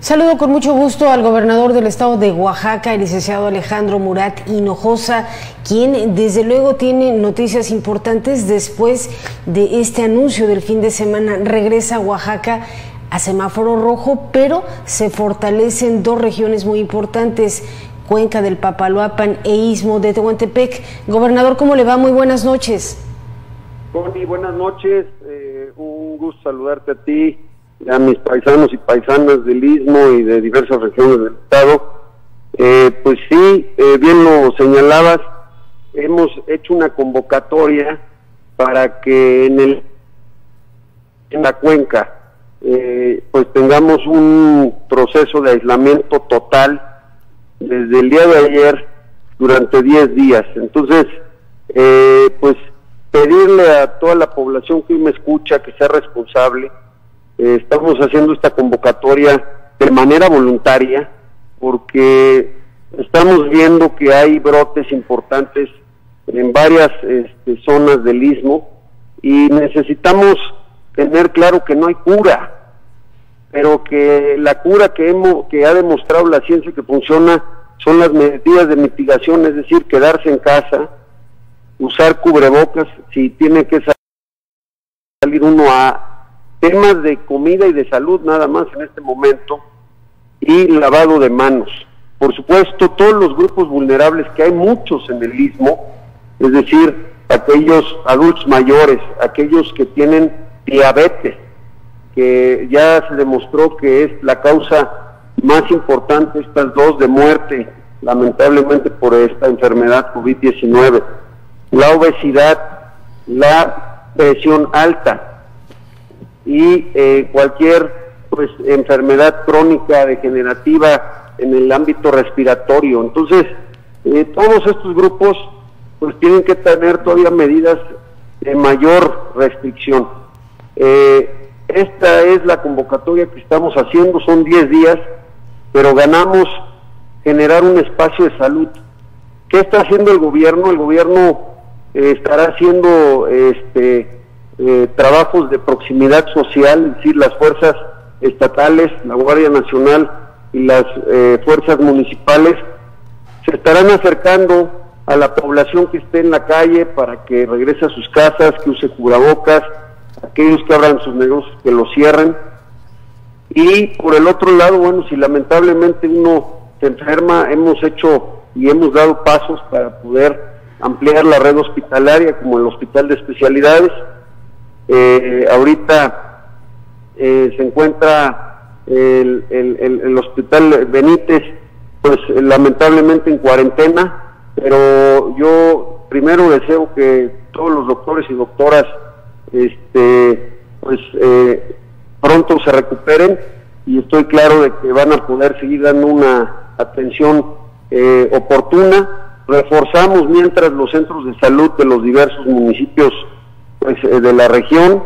Saludo con mucho gusto al gobernador del estado de Oaxaca, el licenciado Alejandro Murat Hinojosa, quien desde luego tiene noticias importantes después de este anuncio del fin de semana. Regresa a Oaxaca a semáforo rojo, pero se fortalecen dos regiones muy importantes, Cuenca del Papaloapan e Istmo de Tehuantepec. Gobernador, ¿cómo le va? Muy buenas noches. Connie, buenas noches, un gusto saludarte a ti, a mis paisanos y paisanas del Istmo y de diversas regiones del estado. Pues sí, bien lo señalabas, hemos hecho una convocatoria para que en la cuenca pues tengamos un proceso de aislamiento total desde el día de ayer durante 10 días. Entonces, pues pedirle a toda la población que hoy me escucha que sea responsable. Estamos haciendo esta convocatoria de manera voluntaria porque estamos viendo que hay brotes importantes en varias zonas del Istmo y necesitamos tener claro que no hay cura, pero que la cura que ha demostrado la ciencia que funciona son las medidas de mitigación, es decir, quedarse en casa, usar cubrebocas si tiene que salir uno a temas de comida y de salud nada más en este momento, y lavado de manos. Por supuesto, todos los grupos vulnerables, que hay muchos en el Istmo, es decir, aquellos adultos mayores, aquellos que tienen diabetes, que ya se demostró que es la causa más importante, estas dos, de muerte, lamentablemente por esta enfermedad COVID-19, la obesidad, la presión alta, y cualquier enfermedad crónica degenerativa en el ámbito respiratorio. Entonces, todos estos grupos pues tienen que tener todavía medidas de mayor restricción. Esta es la convocatoria que estamos haciendo, son 10 días, pero ganamos generar un espacio de salud. ¿Qué está haciendo el gobierno? El gobierno estará haciendo trabajos de proximidad social, es decir, las fuerzas estatales, la Guardia Nacional y las fuerzas municipales se estarán acercando a la población que esté en la calle para que regrese a sus casas, que use cubrebocas, aquellos que abran sus negocios que los cierren. Y por el otro lado, bueno, si lamentablemente uno se enferma, hemos hecho y hemos dado pasos para poder ampliar la red hospitalaria, como el Hospital de Especialidades. Ahorita se encuentra el Hospital Benítez, pues lamentablemente en cuarentena, pero yo primero deseo que todos los doctores y doctoras pronto se recuperen, y estoy claro de que van a poder seguir dando una atención oportuna. Reforzamos mientras los centros de salud de los diversos municipios de la región,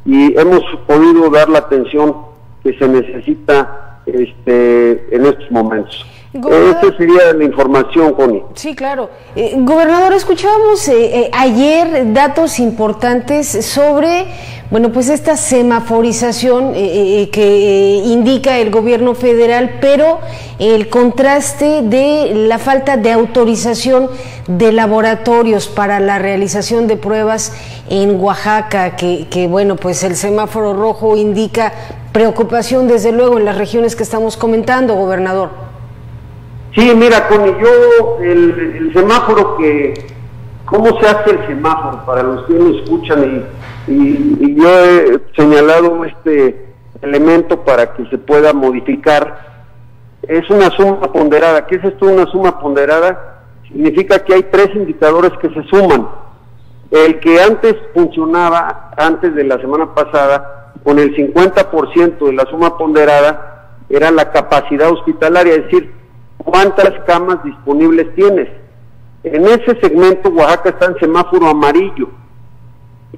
y hemos podido dar la atención que se necesita en estos momentos. Esta sería la información, Connie. Sí, claro. Gobernador, escuchábamos ayer datos importantes sobre, bueno, pues esta semaforización que indica el gobierno federal, pero el contraste de la falta de autorización de laboratorios para la realización de pruebas en Oaxaca, que bueno, pues el semáforo rojo indica preocupación desde luego en las regiones que estamos comentando, gobernador. Sí, mira, Connie, el semáforo ¿cómo se hace el semáforo? Para los que me escuchan, y yo he señalado este elemento para que se pueda modificar. Es una suma ponderada. ¿Qué es esto, una suma ponderada? Significa que hay 3 indicadores que se suman. El que antes funcionaba, antes de la semana pasada, con el 50% de la suma ponderada, era la capacidad hospitalaria, es decir, ¿cuántas camas disponibles tienes? En ese segmento Oaxaca está en semáforo amarillo,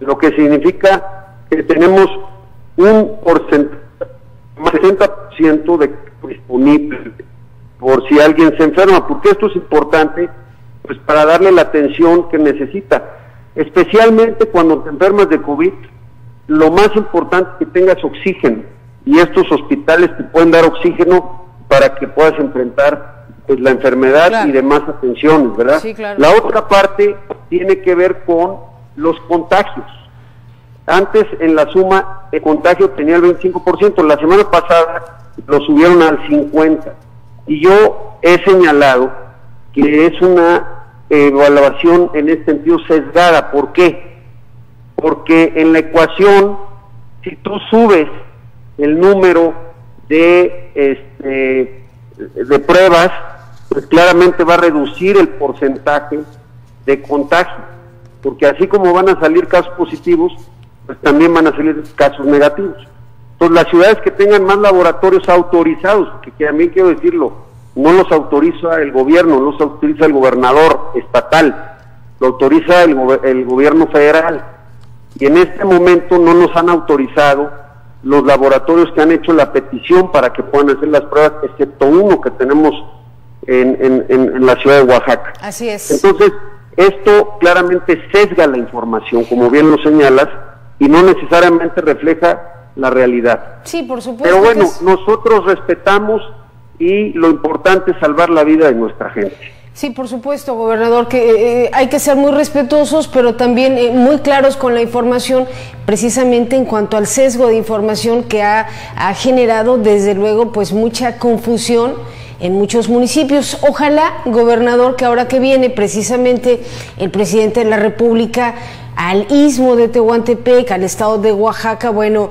lo que significa que tenemos un porcentaje, 60% de disponible por si alguien se enferma, porque esto es importante pues para darle la atención que necesita, especialmente cuando te enfermas de COVID. Lo más importante es que tengas oxígeno. y estos hospitales te pueden dar oxígeno para que puedas enfrentar pues la enfermedad, claro, y demás atenciones, ¿verdad? Sí, claro. La otra parte tiene que ver con los contagios. Antes en la suma el contagio tenía el 25%, la semana pasada lo subieron al 50%, y yo he señalado que es una evaluación en este sentido sesgada. ¿Por qué? Porque en la ecuación, si tú subes el número de pruebas, pues claramente va a reducir el porcentaje de contagio, porque así como van a salir casos positivos, pues también van a salir casos negativos. Entonces las ciudades que tengan más laboratorios autorizados, que también quiero decirlo, no los autoriza el gobierno, no los autoriza el gobernador estatal, lo autoriza el gobierno federal, y en este momento no nos han autorizado los laboratorios que han hecho la petición para que puedan hacer las pruebas, excepto uno que tenemos en la ciudad de Oaxaca. Así es. Entonces, esto claramente sesga la información, como bien lo señalas, y no necesariamente refleja la realidad. Sí, por supuesto. Pero bueno, nosotros respetamos, y lo importante es salvar la vida de nuestra gente. Sí, por supuesto, gobernador, que hay que ser muy respetuosos, pero también muy claros con la información, precisamente en cuanto al sesgo de información que ha generado, desde luego, pues mucha confusión en muchos municipios. Ojalá, gobernador, que ahora que viene precisamente el presidente de la República al istmo de Tehuantepec, al estado de Oaxaca, bueno,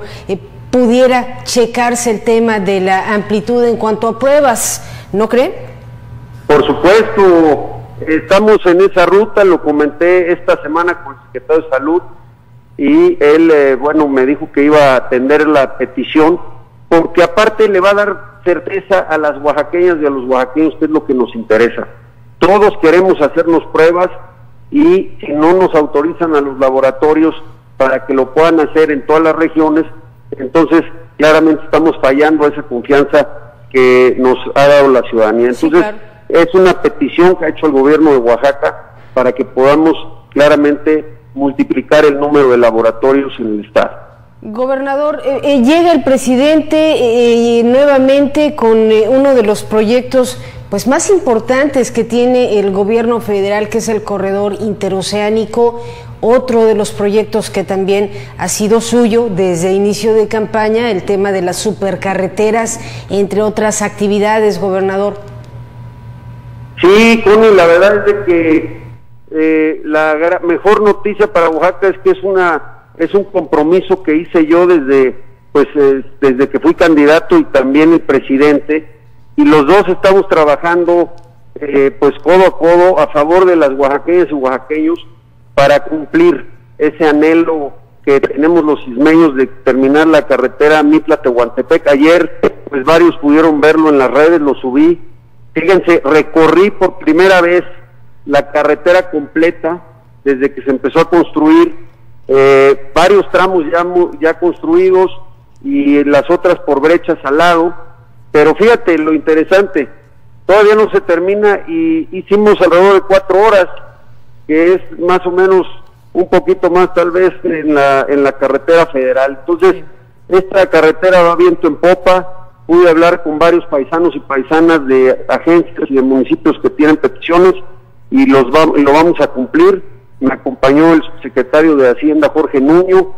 pudiera checarse el tema de la amplitud en cuanto a pruebas, ¿no cree? Por supuesto, estamos en esa ruta, lo comenté esta semana con el secretario de Salud, y él, bueno, me dijo que iba a atender la petición, porque aparte le va a dar certeza a las oaxaqueñas y a los oaxaqueños, que es lo que nos interesa. Todos queremos hacernos pruebas, y si no nos autorizan a los laboratorios para que lo puedan hacer en todas las regiones, entonces claramente estamos fallando a esa confianza que nos ha dado la ciudadanía. Entonces, sí, claro, es una petición que ha hecho el gobierno de Oaxaca para que podamos claramente multiplicar el número de laboratorios en el estado. Gobernador, llega el presidente nuevamente con uno de los proyectos pues más importantes que tiene el gobierno federal, que es el corredor interoceánico, otro de los proyectos que también ha sido suyo desde inicio de campaña, el tema de las supercarreteras, entre otras actividades, gobernador. Sí, Connie, la verdad es de que la mejor noticia para Oaxaca es que es un compromiso que hice yo desde que fui candidato, y también el presidente, y los dos estamos trabajando pues codo a codo a favor de las oaxaqueñas y oaxaqueños para cumplir ese anhelo que tenemos los ismeños de terminar la carretera Mitla-Tehuantepec. Ayer pues varios pudieron verlo en las redes, lo subí. Fíjense, recorrí por primera vez la carretera completa desde que se empezó a construir, varios tramos ya construidos, y las otras por brechas al lado. Pero fíjate lo interesante, todavía no se termina, y hicimos alrededor de 4 horas, que es más o menos un poquito más tal vez en la carretera federal. Entonces, esta carretera va viento en popa. Pude hablar con varios paisanos y paisanas de agencias y de municipios que tienen peticiones, y lo vamos a cumplir. Me acompañó el subsecretario de Hacienda, Jorge Nuño,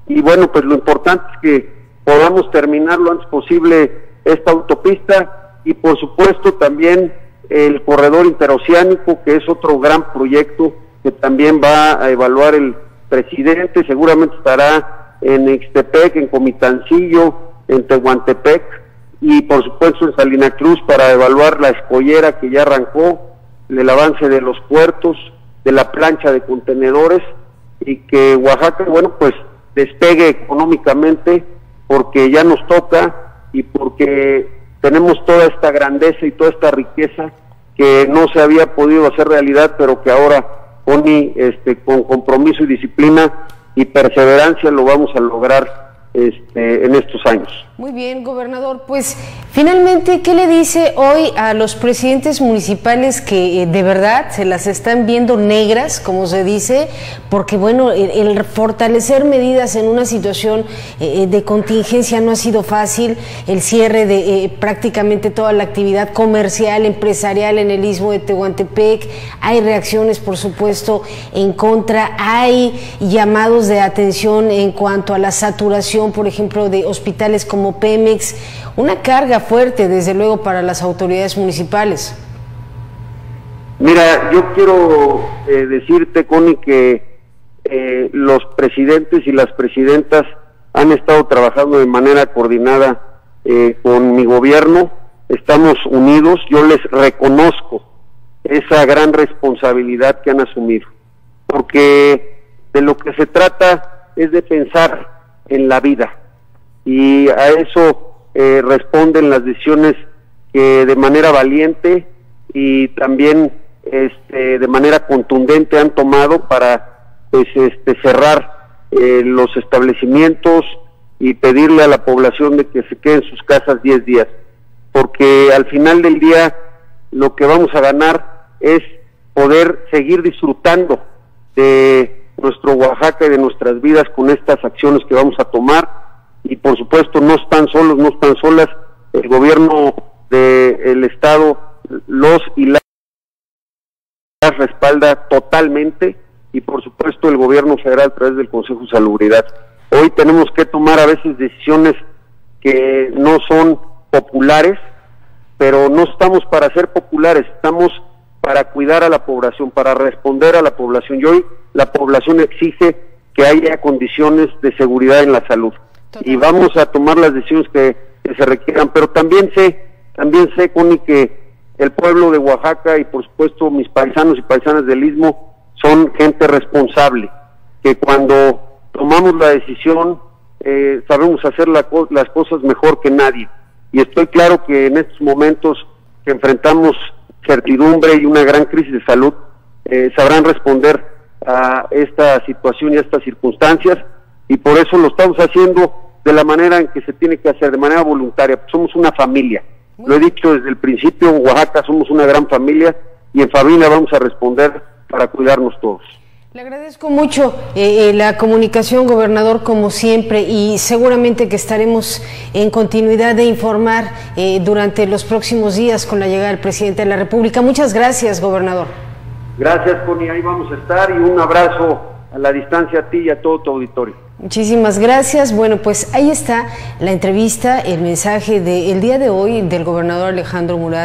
y bueno, pues lo importante es que podamos terminar lo antes posible esta autopista, y por supuesto también el corredor interoceánico, que es otro gran proyecto que también va a evaluar el presidente. Seguramente estará en Ixtepec, en Comitancillo, en Tehuantepec, y por supuesto en Salina Cruz, para evaluar la escollera que ya arrancó, el avance de los puertos, de la plancha de contenedores, y que Oaxaca, bueno, pues despegue económicamente, porque ya nos toca, y porque tenemos toda esta grandeza y toda esta riqueza que no se había podido hacer realidad, pero que ahora, con compromiso y disciplina y perseverancia, lo vamos a lograr en estos años. Muy bien, gobernador. Pues finalmente, ¿qué le dice hoy a los presidentes municipales que de verdad se las están viendo negras, como se dice? Porque bueno, el fortalecer medidas en una situación de contingencia no ha sido fácil. El cierre de prácticamente toda la actividad comercial, empresarial en el Istmo de Tehuantepec. Hay reacciones, por supuesto, en contra. Hay llamados de atención en cuanto a la saturación, por ejemplo, de hospitales como Pemex, una carga fuerte, desde luego, para las autoridades municipales. Mira, yo quiero decirte, Connie, que los presidentes y las presidentas han estado trabajando de manera coordinada con mi gobierno, estamos unidos, yo les reconozco esa gran responsabilidad que han asumido, porque de lo que se trata es de pensar en la vida, y a eso responden las decisiones que de manera valiente y también de manera contundente han tomado para cerrar los establecimientos y pedirle a la población de que se quede en sus casas 10 días, porque al final del día lo que vamos a ganar es poder seguir disfrutando de nuestro Oaxaca y de nuestras vidas con estas acciones que vamos a tomar. Y por supuesto no están solos, no están solas, el gobierno del estado los y las respalda totalmente, y por supuesto el gobierno federal a través del Consejo de Salubridad. Hoy tenemos que tomar a veces decisiones que no son populares, pero no estamos para ser populares, estamos para cuidar a la población, para responder a la población, y hoy la población exige que haya condiciones de seguridad en la salud. Y vamos a tomar las decisiones que se requieran, pero también sé, Connie, que el pueblo de Oaxaca y por supuesto mis paisanos y paisanas del Istmo son gente responsable, que cuando tomamos la decisión sabemos hacer las cosas mejor que nadie, y estoy claro que en estos momentos que enfrentamos certidumbre y una gran crisis de salud, sabrán responder a esta situación y a estas circunstancias, y por eso lo estamos haciendo de la manera en que se tiene que hacer, de manera voluntaria. Somos una familia, lo he dicho desde el principio, en Oaxaca somos una gran familia, y en familia vamos a responder para cuidarnos todos. Le agradezco mucho la comunicación, gobernador, como siempre, y seguramente que estaremos en continuidad de informar durante los próximos días con la llegada del presidente de la República. Muchas gracias, gobernador. Gracias, Connie, ahí vamos a estar, y un abrazo a la distancia a ti y a todo tu auditorio. Muchísimas gracias. Bueno, pues ahí está la entrevista, el mensaje del día de hoy del gobernador Alejandro Murat